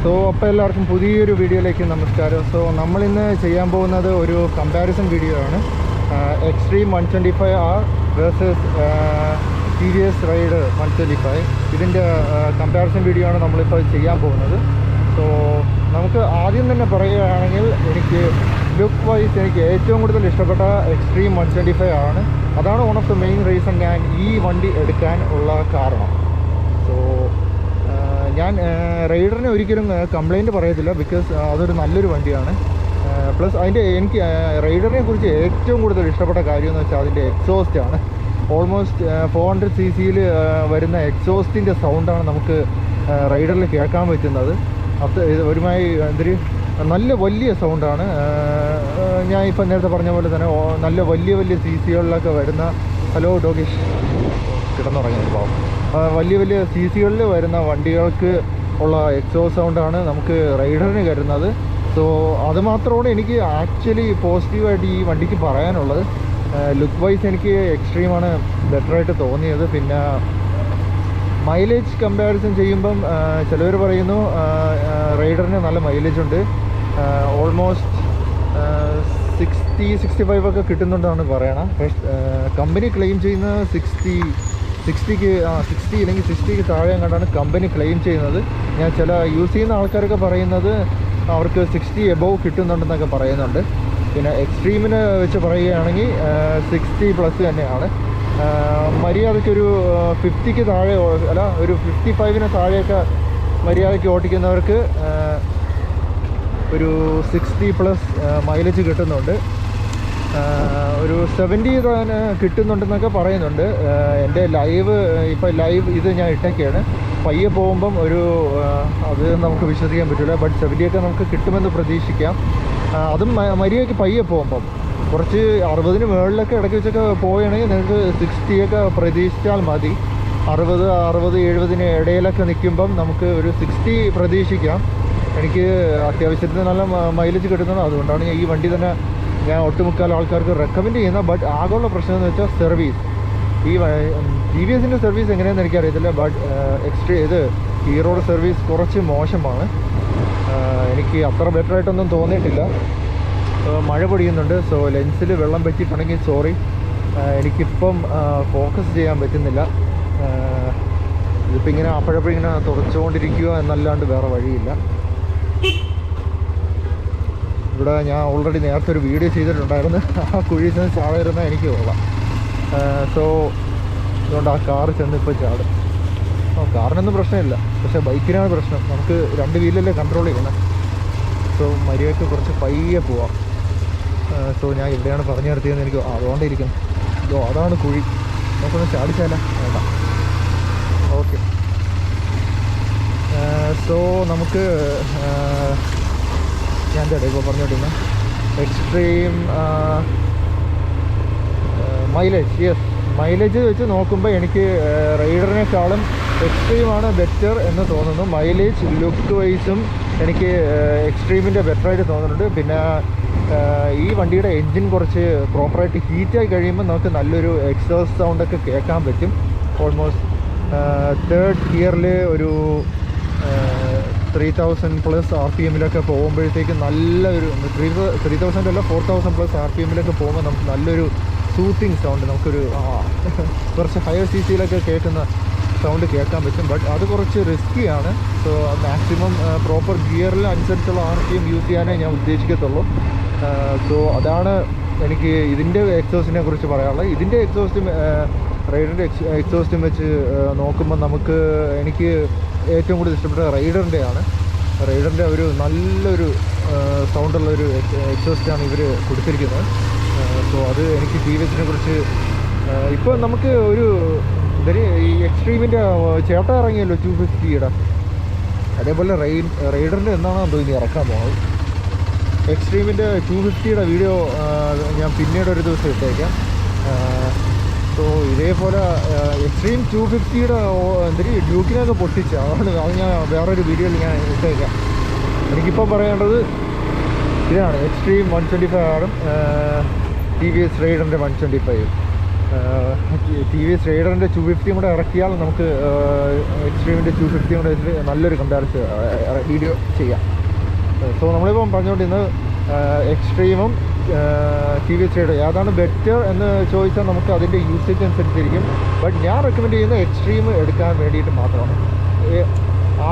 So അപ്പോൾ എല്ലാവർക്കും പുതിയൊരു വീഡിയോയിലേക്ക് നമസ്കാരം. സോ നമ്മളിന്ന് ചെയ്യാൻ പോകുന്നത് ഒരു കമ്പാരിസൺ വീഡിയോ ആണ്. Xtreme 125R versus T V S ride 125. ഇതിൻ്റെ കമ്പാരിസൺ വീഡിയോ ആണ് നമ്മളിപ്പോൾ ചെയ്യാൻ പോകുന്നത്. സോ നമുക്ക് ആദ്യം തന്നെ പറയുകയാണെങ്കിൽ എനിക്ക് ലുക്ക് വൈസ് എനിക്ക് ഏറ്റവും കൂടുതൽ ഇഷ്ടപ്പെട്ട എക്സ്ട്രീം 125 ആണ്. അതാണ് one of the main reason ഞാൻ ഈ വണ്ടി എടുക്കാൻ ഉള്ള കാരണം. സോ ഞാൻ റൈഡറിനെ ഒരിക്കലും കംപ്ലൈൻറ്റ് പറയത്തില്ല, ബിക്കോസ് അതൊരു നല്ലൊരു വണ്ടിയാണ്. പ്ലസ് എനിക്ക് റൈഡറിനെ കുറിച്ച് ഏറ്റവും കൂടുതൽ ഇഷ്ടപ്പെട്ട കാര്യം എന്ന് വെച്ചാൽ അതിൻ്റെ എക്സോസ്റ്റ് ആണ്. ഓൾമോസ്റ്റ് 400 cc വരുന്ന എക്സോസ്റ്റിൻ്റെ സൗണ്ടാണ് നമുക്ക് റൈഡറിൽ കേൾക്കാൻ പറ്റുന്നത്. അത് ഒരുമായി എന്തൊരു നല്ല വലിയ സൗണ്ടാണ്. ഞാൻ ഇപ്പം നേരത്തെ പറഞ്ഞ പോലെ തന്നെ നല്ല വലിയ CC വരുന്ന ഹലോ ഡോഗിഷ് കിടന്നുറങ്ങി പോകാം. വലിയ CC വരുന്ന വണ്ടികൾക്ക് ഉള്ള എക്സോസ്റ്റ് സൗണ്ടാണ് നമുക്ക് റൈഡറിന് കരുതുന്നത്. സോ അത് മാത്രമാണ് എനിക്ക് ആക്ച്വലി പോസിറ്റീവായിട്ട് ഈ വണ്ടിക്ക് പറയാനുള്ളത്. ലുക്ക് വൈസ് എനിക്ക് എക്സ്ട്രീമാണ് ബെറ്ററായിട്ട് തോന്നിയത്. പിന്നെ മൈലേജ് കമ്പാരിസൺ ചെയ്യുമ്പം ചിലവർ പറയുന്നു റൈഡറിന് നല്ല മൈലേജ് ഉണ്ട്, ഓൾമോസ്റ്റ് 60-65 ഒക്കെ കിട്ടുന്നുണ്ടെന്നാണ് പറയണം. കമ്പനി ക്ലെയിം ചെയ്യുന്നത് 60 അല്ലെങ്കിൽ 60 താഴെ കണ്ടാണ് കമ്പനി ക്ലെയിം ചെയ്യുന്നത്. ഞാൻ ചില യൂസ് ചെയ്യുന്ന ആൾക്കാരൊക്കെ പറയുന്നത് അവർക്ക് 60 എബോവ് കിട്ടുന്നുണ്ടെന്നൊക്കെ പറയുന്നുണ്ട്. പിന്നെ എക്സ്ട്രീമിനെ വെച്ച് പറയുകയാണെങ്കിൽ 60+ തന്നെയാണ്. മര്യാദയ്ക്കൊരു 50 താഴെ അല്ല, ഒരു 55 താഴെയൊക്കെ മര്യാദയ്ക്ക് ഓടിക്കുന്നവർക്ക് ഒരു 60+ മൈലേജ് കിട്ടുന്നുണ്ട്. ഒരു 70 തന്നെ കിട്ടുന്നുണ്ടെന്നൊക്കെ പറയുന്നുണ്ട്. എൻ്റെ ലൈവ് ഇത് ഞാൻ ഇട്ടൊക്കെയാണ്. പയ്യെ പോകുമ്പം അത് നമുക്ക് വിശ്വസിക്കാൻ പറ്റില്ല, ബട്ട് 70 ഒക്കെ നമുക്ക് കിട്ടുമെന്ന് പ്രതീക്ഷിക്കാം. അതും മര്യാദയ്ക്ക് പയ്യെ പോകുമ്പം കുറച്ച് 60 മുകളിലൊക്കെ ഇടയ്ക്ക് വെച്ചൊക്കെ പോവുകയാണെങ്കിൽ നിങ്ങൾക്ക് 60 ഒക്കെ പ്രതീക്ഷിച്ചാൽ മതി. 60-70 ഇടയിലൊക്കെ നിൽക്കുമ്പം നമുക്ക് ഒരു 60 പ്രതീക്ഷിക്കാം. എനിക്ക് അത്യാവശ്യത്തിന് നല്ല മൈലേജ് കിട്ടുന്നത്, അതുകൊണ്ടാണ് ഈ വണ്ടി തന്നെ ഞാൻ ഒട്ടുമുക്കാൽ ആൾക്കാർക്ക് റെക്കമെൻഡ് ചെയ്യുന്നത്. ബട്ട് ആകെയുള്ള പ്രശ്നം എന്ന് വെച്ചാൽ സർവീസ്. ഈ ടി വി എസിൻ്റെ സർവീസ് എങ്ങനെയാണെന്ന് എനിക്കറിയത്തില്ല, ബട്ട് ഹീറോയുടെ സർവീസ് കുറച്ച് മോശമാണ്. എനിക്ക് അത്ര ബെറ്ററായിട്ടൊന്നും തോന്നിയിട്ടില്ല. മഴ പൊടിയുന്നുണ്ട്, സോ ലെൻസിൽ വെള്ളം പറ്റിയിട്ടുണ്ടെങ്കിൽ സോറി. എനിക്കിപ്പം ഫോക്കസ് ചെയ്യാൻ പറ്റുന്നില്ല. ഇതിപ്പോൾ ഇങ്ങനെ അപ്പോഴപ്പോഴിങ്ങനെ തുറച്ചുകൊണ്ടിരിക്കുക എന്നല്ലാണ്ട് വേറെ വഴിയില്ല. ഇവിടെ ഞാൻ ഓൾറെഡി നേരത്തെ ഒരു വീഡിയോ ചെയ്തിട്ടുണ്ടായിരുന്നു. ആ കുഴിയിൽ നിന്ന് ചാടരുന്ന എനിക്ക് കൊള്ളാം. സോ അതുകൊണ്ട് ആ കാറ് ചെന്ന് ഇപ്പോൾ ചാടും. കാറിനൊന്നും പ്രശ്നമില്ല, പക്ഷേ ബൈക്കിനാണ് പ്രശ്നം. നമുക്ക് 2 വീലല്ലേ കൺട്രോൾ ചെയ്യണം. സോ മര്യാദയ്ക്ക് കുറച്ച് പയ്യെ പോവാം. സോ ഞാൻ എവിടെയാണ് പറഞ്ഞു നിർത്തിയതെന്ന് എനിക്ക് അതുകൊണ്ടിരിക്കും. അതാണ് കുഴി. നമുക്കൊന്ന് ചാടിച്ചാലോ? വേണ്ട. ഓക്കെ. സോ നമുക്ക് ഞാൻ എന്താ ഇപ്പോൾ പറഞ്ഞുകൊണ്ടിരുന്നത്, എക്സ്ട്രീം മൈലേജ് വെച്ച് നോക്കുമ്പോൾ എനിക്ക് റൈഡറിനേക്കാളും എക്സ്ട്രീമാണ് ബെറ്റർ എന്ന് തോന്നുന്നു. മൈലേജ് ലുക്ക് വൈസും എനിക്ക് എക്സ്ട്രീമിൻ്റെ ബെറ്ററായിട്ട് തോന്നുന്നുണ്ട്. പിന്നെ ഈ വണ്ടിയുടെ എൻജിൻ കുറച്ച് പ്രോപ്പറായിട്ട് ഹീറ്റായി കഴിയുമ്പോൾ നമുക്ക് നല്ലൊരു എക്സോസ്റ്റ് സൗണ്ടൊക്കെ കേൾക്കാൻ പറ്റും. ഓൾമോസ്റ്റ് 3rd ഗിയറിൽ ഒരു 3000+ RPM പോകുമ്പോഴത്തേക്ക് നല്ലൊരു 3000 അല്ല 4000+ RPM പോകുമ്പോൾ നമുക്ക് നല്ലൊരു സൂത്തിങ് സൗണ്ട്, നമുക്കൊരു കുറച്ച് ഹയർ CC കേൾക്കുന്ന സൗണ്ട് കേൾക്കാൻ പറ്റും. ബട്ട് അത് കുറച്ച് റിസ്ക്കിയാണ്. സോ മാക്സിമം പ്രോപ്പർ ഗിയറിൽ അനുസരിച്ചുള്ള RPM യൂസ് ചെയ്യാനേ ഞാൻ ഉദ്ദേശിക്കത്തുള്ളൂ. സോ അതാണ് എനിക്ക് ഇതിൻ്റെ എക്സോസ്റ്റിനെ കുറിച്ച് പറയാനുള്ളത്. ഇതിൻ്റെ എക്സോസ്റ്റും റൈഡറിൻ്റെ എക്സോസ്റ്റും വെച്ച് നോക്കുമ്പോൾ എനിക്ക് ഏറ്റവും കൂടുതൽ ഇഷ്ടപ്പെട്ട റൈഡറിൻ്റെ ഒരു നല്ലൊരു സൗണ്ടുള്ളൊരു എക്സോസ്റ്റാണ് ഇവർ കൊടുത്തിരിക്കുന്നത്. സോ അത് എനിക്ക് ടി വി എസിനെ കുറിച്ച് ഇപ്പോൾ നമുക്ക് ഈ എക്സ്ട്രീമിൻ്റെ ചേട്ട ഇറങ്ങിയല്ലോ 250. അതേപോലെ റൈഡറിൻ്റെ എന്നാണോ ഇനി ഇറക്കാൻ പോകുന്നത്. എക്സ്ട്രീമിൻ്റെ 250 വീഡിയോ ഞാൻ പിന്നീട് ഒരു ദിവസം ഇട്ടേക്കാം. സോ ഇതേപോലെ എക്സ്ട്രീം 250 ഡ്യൂക്കിനൊക്കെ പൊട്ടിച്ച അത് ഞാൻ വേറൊരു വീഡിയോയിൽ ഞാൻ ഇട്ടേക്കാം. എനിക്കിപ്പോൾ പറയേണ്ടത് ഇതാണ്, എക്സ്ട്രീം 125 ടി വി എസ് റൈഡറിൻ്റെ 125. ടി വി എസ് റൈഡറിൻ്റെ 250 കൂടെ ഇറക്കിയാൽ നമുക്ക് എക്സ്ട്രീമിൻ്റെ 250 കൂടെ വെച്ചിട്ട് നല്ലൊരു കമ്പാരിസൺ വീഡിയോ ചെയ്യാം. സോ നമ്മളിപ്പം പറഞ്ഞുകൊണ്ടിരുന്നത് എക്സ്ട്രീമും ടി വി എസ് റൈഡർ ഏതാണ് ബെറ്റർ എന്ന് ചോദിച്ചാൽ നമുക്ക് അതിൻ്റെ യൂസേജ് അനുസരിച്ചിരിക്കും. ബട്ട് ഞാൻ റെക്കമെൻഡ് ചെയ്യുന്നത് എക്സ്ട്രീം എടുക്കാൻ വേണ്ടിയിട്ട് മാത്രമാണ്.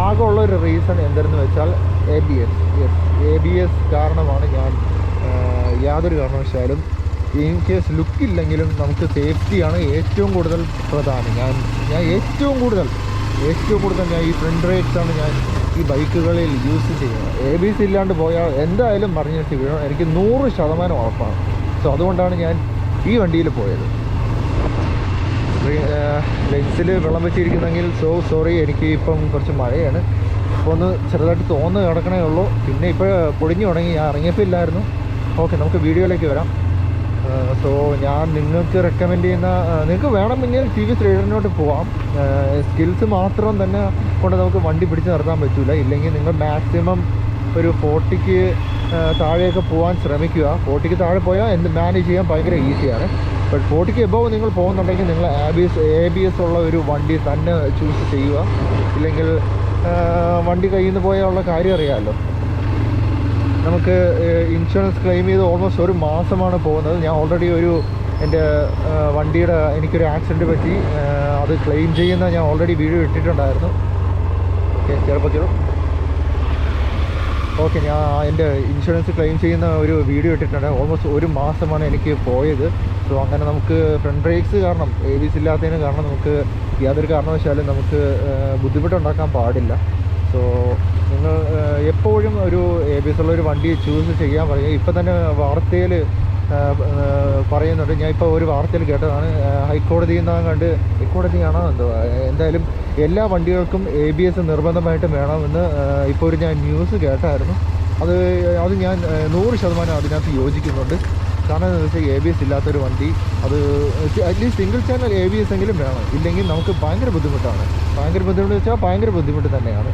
ആകെ ഉള്ളൊരു റീസൺ എന്തെന്ന് വെച്ചാൽ ABS കാരണമാണ് ഞാൻ യാതൊരു കാരണവശാലും ഇൻ കേസ് ലുക്കില്ലെങ്കിലും നമുക്ക് സേഫ്റ്റിയാണ് ഏറ്റവും കൂടുതൽ പ്രധാനം. ഞാൻ ഏറ്റവും കൂടുതൽ ഞാൻ ഈ ഫ്രണ്ട് ബ്രേക്സാണ് ഞാൻ ഈ ബൈക്കുകളിൽ യൂസ് ചെയ്യുന്നത്. ABS ഇല്ലാണ്ട് പോയാൽ എന്തായാലും മറിഞ്ഞിട്ട് വീഴും, എനിക്ക് 100% ഉറപ്പാണ്. സോ അതുകൊണ്ടാണ് ഞാൻ ഈ വണ്ടിയിൽ പോയത്. ലെൻസിൽ വെള്ളം വെച്ചിരിക്കുന്നെങ്കിൽ സോറി, എനിക്ക് ഇപ്പം കുറച്ച് മഴയാണ്, ഇപ്പോൾ ഒന്ന് ചെറുതായിട്ട് തോന്നുന്നു കിടക്കണേ ഉള്ളൂ. പിന്നെ ഇപ്പോൾ പൊടിഞ്ഞു തുടങ്ങി, ഞാൻ ഇറങ്ങിയപ്പോൾ ഇല്ലായിരുന്നു. ഓക്കെ, നമുക്ക് വീഡിയോയിലേക്ക് വരാം. സോ ഞാൻ നിങ്ങൾക്ക് റെക്കമെൻഡ് ചെയ്യുന്ന, നിങ്ങൾക്ക് വേണമെങ്കിൽ ടി വി എസ് റൈഡറിനോട്ട് പോവാം. സ്കിൽസ് മാത്രം തന്നെ കൊണ്ട് നമുക്ക് വണ്ടി പിടിച്ച് നിർത്താൻ പറ്റില്ല. ഇല്ലെങ്കിൽ നിങ്ങൾ മാക്സിമം ഒരു 40ക്ക് താഴെയൊക്കെ പോകാൻ ശ്രമിക്കുക. 40ക്ക് താഴെ പോയാൽ എന്ത് മാനേജ് ചെയ്യാൻ ഭയങ്കര ഈസിയാണ്. ബട്ട് 40ക്ക് എബോവ് നിങ്ങൾ പോകുന്നുണ്ടെങ്കിൽ നിങ്ങൾ ABS ഉള്ള ഒരു വണ്ടി തന്നെ ചൂസ് ചെയ്യുക. ഇല്ലെങ്കിൽ വണ്ടി കയ്യിൽ നിന്ന് പോയാൽ ഉള്ള കാര്യം അറിയാമല്ലോ. നമുക്ക് ഇൻഷുറൻസ് ക്ലെയിം ചെയ്ത് ഓൾമോസ്റ്റ് 1 മാസമാണ് പോകുന്നത്. ഞാൻ ഓൾറെഡി എൻ്റെ വണ്ടിയുടെ എനിക്കൊരു ആക്സിഡൻറ്റ് പറ്റി, അത് ക്ലെയിം ചെയ്യുന്ന ഞാൻ ഓൾറെഡി വീഡിയോ ഇട്ടിട്ടുണ്ടായിരുന്നു. ഓക്കെ, ഞാൻ എൻ്റെ ഇൻഷുറൻസ് ക്ലെയിം ചെയ്യുന്ന ഒരു വീഡിയോ ഇട്ടിട്ടുണ്ട്. ഓൾമോസ്റ്റ് 1 മാസമാണ് എനിക്ക് പോയത്. സോ അങ്ങനെ നമുക്ക് ഫ്രണ്ട് ബ്രേക്സ് കാരണം, ABS ഇല്ലാത്തതിന് കാരണം നമുക്ക് യാതൊരു കാരണവശാലും നമുക്ക് ബുദ്ധിമുട്ടുണ്ടാക്കാൻ പാടില്ല. സോ നിങ്ങൾ എപ്പോഴും ഒരു ABS ഉള്ളൊരു വണ്ടി ചൂസ് ചെയ്യാൻ പറയുക. ഇപ്പം തന്നെ വാർത്തയിൽ പറയുന്നുണ്ട്, ഞാൻ ഇപ്പോൾ ഒരു വാർത്തയിൽ കേട്ടതാണ്, ഹൈക്കോടതിയിൽ നിന്നാണ് ഹൈക്കോടതിയാണോ എന്തോ, എന്തായാലും എല്ലാ വണ്ടികൾക്കും ABS നിർബന്ധമായിട്ടും വേണമെന്ന് ഇപ്പോൾ ഞാൻ ന്യൂസ് കേട്ടായിരുന്നു. അത് ഞാൻ 100% അതിനകത്ത് യോജിക്കുന്നുണ്ട്. കാരണം എന്താണെന്ന് വെച്ചാൽ ABS ഇല്ലാത്തൊരു വണ്ടി, അത് അറ്റ്ലീസ്റ്റ് സിംഗിൾ ചാനൽ ABS എങ്കിലും വേണം. ഇല്ലെങ്കിൽ നമുക്ക് ഭയങ്കര ബുദ്ധിമുട്ടാണ്. ഭയങ്കര ബുദ്ധിമുട്ട് തന്നെയാണ്.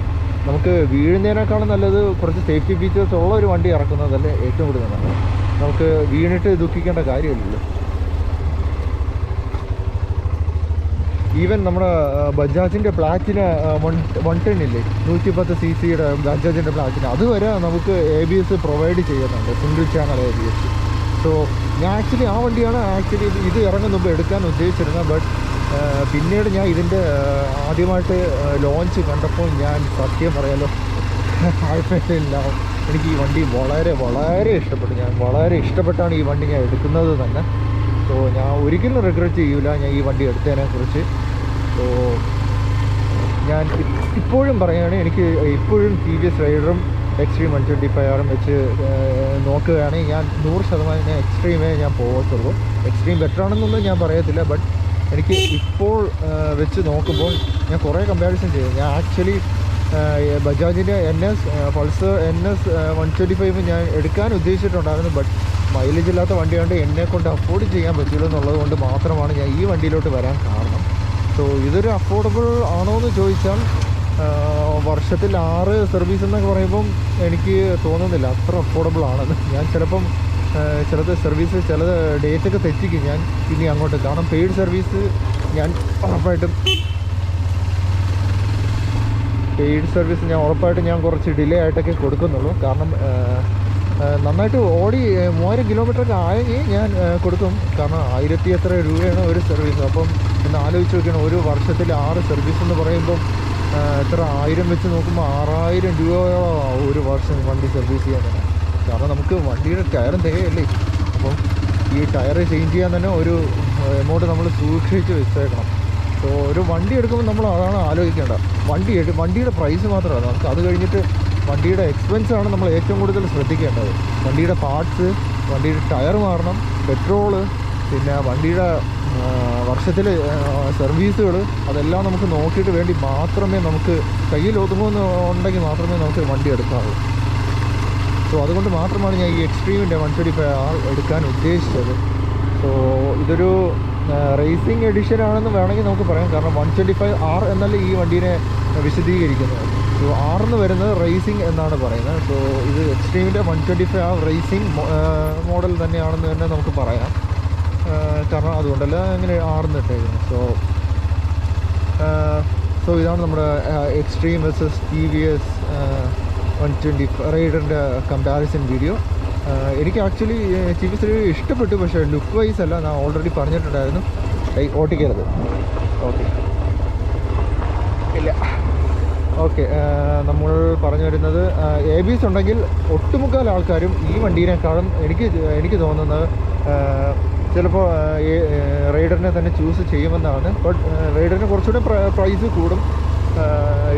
നമുക്ക് വീഴുന്നതിനേക്കാളും നല്ലത് കുറച്ച് സേഫ്റ്റി ഫീച്ചേഴ്സ് ഉള്ള ഒരു വണ്ടി ഇറക്കുന്നതല്ലേ ഏറ്റവും കൂടുതൽ നല്ലത്. നമുക്ക് വീണിട്ട് ദുഃഖിക്കേണ്ട കാര്യമില്ലല്ലോ. ഈവൻ നമ്മുടെ ബജാജിൻ്റെ പ്ലാറ്റിന 110 ഇല്ലേ, 110 cc ബജാജിൻ്റെ പ്ലാറ്റിന, അതുവരെ നമുക്ക് ABS പ്രൊവൈഡ് ചെയ്യുന്നുണ്ട്, സിംഗിൾ ചാനൽ ABS. സോ ഞാൻ ആ വണ്ടിയാണ് ഇത് ഇറങ്ങുന്ന മുമ്പ് എടുക്കാൻ ഉദ്ദേശിച്ചിരുന്നത്. ബട്ട് പിന്നീട് ഞാൻ ഇതിൻ്റെ ആദ്യമായിട്ട് ലോഞ്ച് കണ്ടപ്പോൾ ഞാൻ സത്യം പറയാലോ ആഴ്ചയില്ല, എനിക്ക് ഈ വണ്ടി വളരെ ഇഷ്ടപ്പെട്ടു. ഞാൻ വളരെ ഇഷ്ടപ്പെട്ടാണ് ഈ വണ്ടി ഞാൻ എടുക്കുന്നത് തന്നെ. സോ ഞാൻ ഒരിക്കലും റിഗ്രറ്റ് ചെയ്യൂല ഞാൻ ഈ വണ്ടി എടുത്തതിനെക്കുറിച്ച്. സോ ഞാൻ ഇപ്പോഴും പറയുകയാണെങ്കിൽ എനിക്ക് ഇപ്പോഴും TVS റൈഡറും എക്സ്ട്രീം 125R വെച്ച് നോക്കുകയാണെങ്കിൽ ഞാൻ 100% എക്സ്ട്രീമേ ഞാൻ പോകത്തുള്ളൂ. എക്സ്ട്രീം ബെറ്റർ ആണെന്നൊന്നും ഞാൻ പറയത്തില്ല. ബട്ട് എനിക്ക് ഇപ്പോൾ വെച്ച് നോക്കുമ്പോൾ ഞാൻ കുറേ കമ്പാരിസൺ ചെയ്തു. ഞാൻ ആക്ച്വലി ബജാജിൻ്റെ പൾസർ NS 125 ഞാൻ എടുക്കാൻ ഉദ്ദേശിച്ചിട്ടുണ്ടായിരുന്നു. ബട്ട് മൈലേജ് ഇല്ലാത്ത വണ്ടിയാണ്ട് എന്നെക്കൊണ്ട് അഫോർഡ് ചെയ്യാൻ പറ്റില്ല എന്നുള്ളത് കൊണ്ട് മാത്രമാണ് ഞാൻ ഈ വണ്ടിയിലോട്ട് വരാൻ കാരണം. സോ ഇതൊരു അഫോർഡബിൾ ആണോ എന്ന് ചോദിച്ചാൽ വർഷത്തിൽ 6 സർവീസ് എന്നൊക്കെ പറയുമ്പം എനിക്ക് തോന്നുന്നില്ല അത്ര അഫോർഡബിൾ ആണെന്ന്. ഞാൻ ചിലപ്പം ചിലത് സർവീസ് ചില ഡേറ്റൊക്കെ തെറ്റിക്കും ഞാൻ ഇനി അങ്ങോട്ട്. കാരണം പെയ്ഡ് സർവീസ് ഞാൻ ഉറപ്പായിട്ടും ഞാൻ കുറച്ച് ഡിലേ ആയിട്ടൊക്കെ കൊടുക്കുന്നുള്ളൂ. കാരണം നന്നായിട്ട് ഓടി 3000 കിലോമീറ്ററൊക്കെ ആയെങ്കിൽ ഞാൻ കൊടുക്കും. കാരണം 1000 എത്ര രൂപയാണ് ഒരു സർവീസ്. അപ്പം ഒന്ന് ആലോചിച്ച് നോക്കണം, ഒരു വർഷത്തിൽ 6 സർവീസ് എന്ന് പറയുമ്പം എത്ര 1000 വെച്ച് നോക്കുമ്പോൾ 6000 രൂപയോളം ഒരു വർഷം വണ്ടി സർവീസ് ചെയ്യാൻ തന്നെ. കാരണം നമുക്ക് വണ്ടിയുടെ ടയറും തികയല്ലേ. അപ്പം ഈ ടയർ ചേഞ്ച് ചെയ്യാൻ തന്നെ ഒരു എമൗണ്ട് നമ്മൾ സൂക്ഷിച്ച് വെച്ചേക്കണം. സോ ഒരു വണ്ടി എടുക്കുമ്പോൾ നമ്മൾ അതാണ് ആലോചിക്കേണ്ടത്. വണ്ടിയുടെ പ്രൈസ് മാത്രമല്ല, നമുക്ക് അത് കഴിഞ്ഞിട്ട് വണ്ടിയുടെ എക്സ്പെൻസാണ് നമ്മൾ ഏറ്റവും കൂടുതൽ ശ്രദ്ധിക്കേണ്ടത്. വണ്ടിയുടെ പാർട്സ്, വണ്ടിയുടെ ടയർ മാറണം, പെട്രോള്, പിന്നെ വണ്ടിയുടെ വർഷത്തിൽ സർവീസുകൾ, അതെല്ലാം നമുക്ക് നോക്കിയിട്ട് വേണ്ടി മാത്രമേ നമുക്ക് കയ്യിൽ ഒതുങ്ങുന്നുണ്ടെങ്കിൽ മാത്രമേ നമുക്ക് വണ്ടി എടുക്കാവുള്ളൂ. സോ അതുകൊണ്ട് മാത്രമാണ് ഞാൻ ഈ എക്സ്ട്രീമിൻ്റെ 125R എടുക്കാൻ ഉദ്ദേശിച്ചത്. സോ ഇതൊരു റേസിംഗ് എഡിഷൻ ആണെന്ന് വേണമെങ്കിൽ നമുക്ക് പറയാം. കാരണം 125R എന്നല്ല ഈ വണ്ടീനെ വിശദീകരിക്കുന്നത്. സോ R എന്ന് വരുന്നത് റേസിംഗ് എന്നാണ് പറയുന്നത്. സോ ഇത് എക്സ്ട്രീമിൻ്റെ 125R റേസിംഗ് മോഡൽ തന്നെയാണെന്ന് തന്നെ നമുക്ക് പറയാം. കാരണം അതുകൊണ്ടല്ല ഇങ്ങനെ ആർന്നിട്ടായിരുന്നു. സോ ഇതാണ് നമ്മുടെ എക്സ്ട്രീം വേഴ്സസ് TVS 120 റൈഡറിൻ്റെ കമ്പാരിസൺ വീഡിയോ. എനിക്ക് ആക്ച്വലി TVS ഇഷ്ടപ്പെട്ടു, പക്ഷേ ലുക്ക് വൈസ് അല്ല. ഞാൻ ഓൾറെഡി പറഞ്ഞിട്ടുണ്ടായിരുന്നു ഓട്ടിക്കരുത്. ഓക്കെ ഇല്ല. ഓക്കെ, നമ്മൾ പറഞ്ഞു വരുന്നത് ABS ഉണ്ടെങ്കിൽ ഒട്ടുമുക്കാൽ ആൾക്കാരും ഈ വണ്ടീനേക്കാളും എനിക്ക് തോന്നുന്നത് ചിലപ്പോൾ റൈഡറിനെ തന്നെ ചൂസ് ചെയ്യുമെന്നാണ്. ബട്ട് റൈഡറിന് കുറച്ചുകൂടെ പ്രൈസ് കൂടും.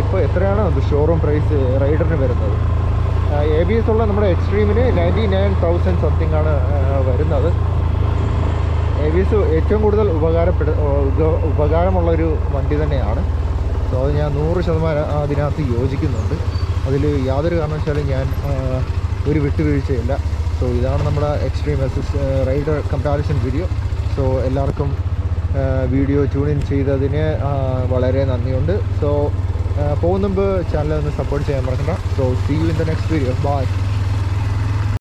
ഇപ്പോൾ എത്രയാണ് ഷോറൂം പ്രൈസ് റൈഡറിന് വരുന്നത്? ABS ഉള്ള നമ്മുടെ എക്സ്ട്രീമിന് 99,000 സംതിങ് ആണ് വരുന്നത്. ABS ഏറ്റവും കൂടുതൽ ഉപകാരമുള്ളൊരു വണ്ടി തന്നെയാണ്. സോ അത് ഞാൻ 100% അതിനകത്ത് യോജിക്കുന്നുണ്ട്. അതിൽ യാതൊരു കാരണവശാലും ഞാൻ ഒരു വിട്ടുവീഴ്ചയില്ല. സോ ഇതാണ് നമ്മുടെ Xtreme versus rider comparison video. So എല്ലാവർക്കും വീഡിയോ ട്യൂൺ ഇൻ ചെയ്തതിന് വളരെ നന്ദിയുണ്ട്. സോ പോകുന്ന മുമ്പ് ചാനൽ ഒന്ന് സപ്പോർട്ട് ചെയ്യാൻ മറക്കണ്ട. So see you in the next video. By.